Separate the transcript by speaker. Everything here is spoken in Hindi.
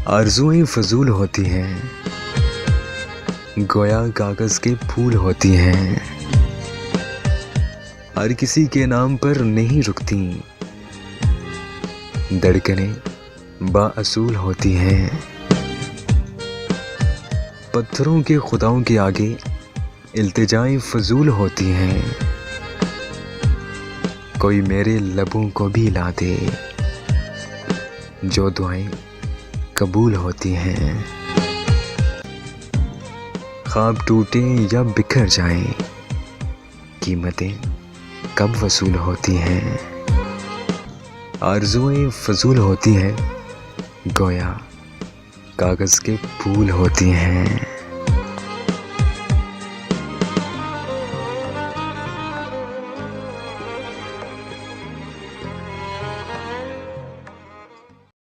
Speaker 1: आरज़ुएं फजूल होती हैं, गोया कागज़ के फूल होती हैं। हर किसी के नाम पर नहीं रुकती, धड़कनें बाअसूल होती हैं। पत्थरों के खुदाओं के आगे इल्तिजाएं फजूल होती हैं। कोई मेरे लबों को भी ला दे, जो दुआएं कबूल होती हैं। ख्वाब टूटे या बिखर जाएं, कीमतें कब वसूल होती हैं। आरज़ुएं फजूल होती हैं, गोया कागज़ के फूल होती हैं।